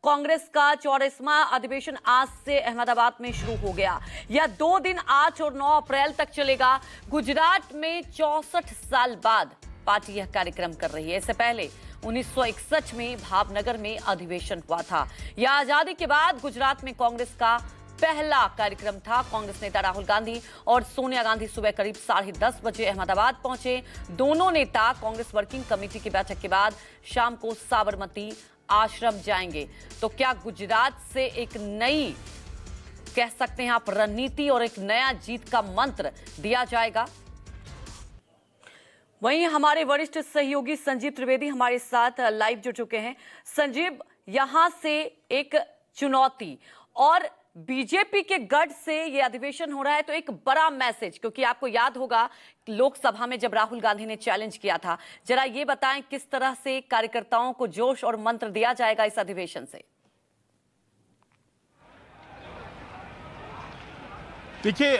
कांग्रेस का 34वां अधिवेशन आज से अहमदाबाद में शुरू हो गया। यह 2 दिन 8 और 9 अप्रैल तक चलेगा। गुजरात में 64 साल बाद पार्टी यह कार्यक्रम कर रही है। इससे पहले 1961 में भावनगर में अधिवेशन हुआ था। यह आजादी के बाद गुजरात में कांग्रेस का पहला कार्यक्रम था। कांग्रेस नेता राहुल गांधी और सोनिया गांधी सुबह करीब 10:30 बजे अहमदाबाद पहुंचे। दोनों नेता कांग्रेस वर्किंग कमेटी की बैठक के बाद शाम को साबरमती आश्रम जाएंगे। तो क्या गुजरात से एक नई, कह सकते हैं आप, रणनीति और एक नया जीत का मंत्र दिया जाएगा? वहीं हमारे वरिष्ठ सहयोगी संजीव त्रिवेदी हमारे साथ लाइव जुड़ चुके हैं। संजीव, यहां से एक चुनौती और बीजेपी के गढ़ से यह अधिवेशन हो रहा है, तो एक बड़ा मैसेज, क्योंकि आपको याद होगा लोकसभा में जब राहुल गांधी ने चैलेंज किया था। जरा ये बताएं किस तरह से कार्यकर्ताओं को जोश और मंत्र दिया जाएगा इस अधिवेशन से? देखिए,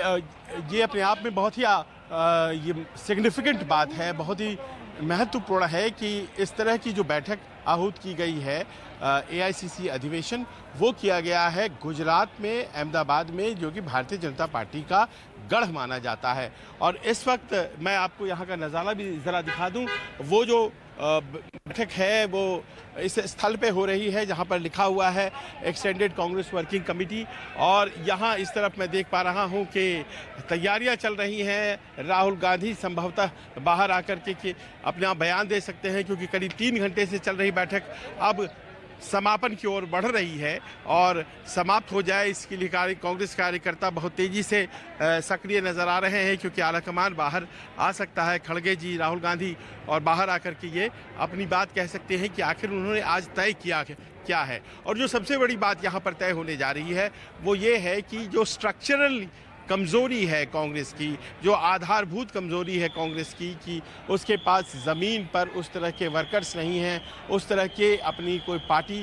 ये अपने आप में बहुत ही ये सिग्निफिकेंट बात है, बहुत ही महत्वपूर्ण है कि इस तरह की जो बैठक आहूत की गई है, एआईसीसी अधिवेशन, वो किया गया है गुजरात में, अहमदाबाद में, जो कि भारतीय जनता पार्टी का गढ़ माना जाता है। और इस वक्त मैं आपको यहाँ का नज़ारा भी ज़रा दिखा दूँ। वो जो बैठक है वो इस स्थल पे हो रही है जहाँ पर लिखा हुआ है एक्सटेंडेड कांग्रेस वर्किंग कमेटी, और यहाँ इस तरफ मैं देख पा रहा हूँ कि तैयारियाँ चल रही हैं। राहुल गांधी संभवतः बाहर आकर के अपना बयान दे सकते हैं, क्योंकि करीब 3 घंटे से चल रही बैठक अब समापन की ओर बढ़ रही है और समाप्त हो जाए, इसके लिए कांग्रेस कार्यकर्ता बहुत तेजी से सक्रिय नजर आ रहे हैं, क्योंकि आलाकमान बाहर आ सकता है, खड़गे जी, राहुल गांधी, और बाहर आकर के ये अपनी बात कह सकते हैं कि आखिर उन्होंने आज तय किया क्या है। और जो सबसे बड़ी बात यहाँ पर तय होने जा रही है वो ये है कि जो स्ट्रक्चरल कमज़ोरी है कांग्रेस की, जो आधारभूत कमज़ोरी है कांग्रेस की, कि उसके पास ज़मीन पर उस तरह के वर्कर्स नहीं हैं, उस तरह के अपनी कोई पार्टी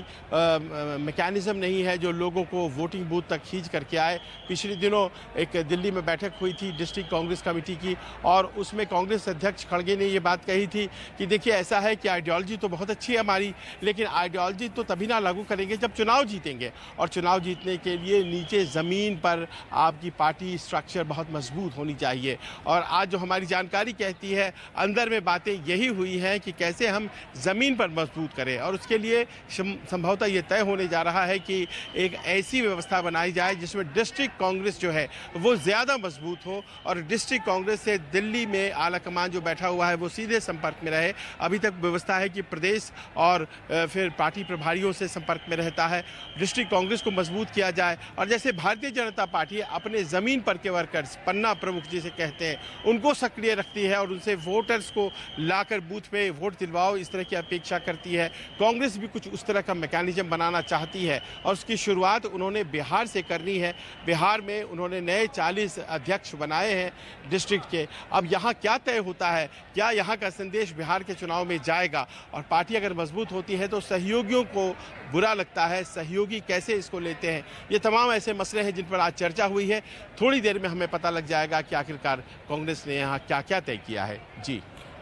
मैकेनिज़्म नहीं है जो लोगों को वोटिंग बूथ तक खींच करके आए। पिछले दिनों एक दिल्ली में बैठक हुई थी डिस्ट्रिक्ट कांग्रेस कमेटी की, और उसमें कांग्रेस अध्यक्ष खड़गे ने ये बात कही थी कि देखिए, ऐसा है कि आइडियोलॉजी तो बहुत अच्छी है हमारी, लेकिन आइडियोलॉजी तो तभी ना लागू करेंगे जब चुनाव जीतेंगे, और चुनाव जीतने के लिए नीचे ज़मीन पर आपकी पार्टी स्ट्रक्चर बहुत मजबूत होनी चाहिए। और आज जो हमारी जानकारी कहती है, अंदर में बातें यही हुई हैं कि कैसे हम ज़मीन पर मजबूत करें, और उसके लिए संभवतः ये तय होने जा रहा है कि एक ऐसी व्यवस्था बनाई जाए जिसमें डिस्ट्रिक्ट कांग्रेस जो है वो ज़्यादा मजबूत हो, और डिस्ट्रिक्ट कांग्रेस से दिल्ली में आलाकमान जो बैठा हुआ है वो सीधे संपर्क में रहे। अभी तक व्यवस्था है कि प्रदेश और फिर पार्टी प्रभारियों से संपर्क में रहता है। डिस्ट्रिक्ट कांग्रेस को मजबूत किया जाए, और जैसे भारतीय जनता पार्टी अपने ज़मीन पर के वर्कर्स, पन्ना प्रमुख जिसे कहते हैं, उनको सक्रिय रखती है और उनसे वोटर्स को लाकर बूथ पे वोट दिलवाओ, इस तरह की अपेक्षा करती है। कांग्रेस भी कुछ उस तरह का मैकेनिज्म बनाना चाहती है, और उसकी शुरुआत उन्होंने बिहार से करनी है। बिहार में उन्होंने नए 40 अध्यक्ष बनाए हैं डिस्ट्रिक्ट के। अब यहाँ क्या तय होता है, क्या यहाँ का संदेश बिहार के चुनाव में जाएगा, और पार्टी अगर मजबूत होती है तो सहयोगियों को बुरा लगता है, सहयोगी कैसे इसको लेते हैं, ये तमाम ऐसे मसले हैं जिन पर आज चर्चा हुई है। थोड़ी देर में हमें पता लग जाएगा कि आखिरकार कांग्रेस ने यहाँ क्या क्या तय किया है।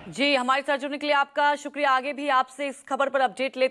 जी, हमारे साथ जुड़ने के लिए आपका शुक्रिया। आगे भी आपसे इस खबर पर अपडेट लेते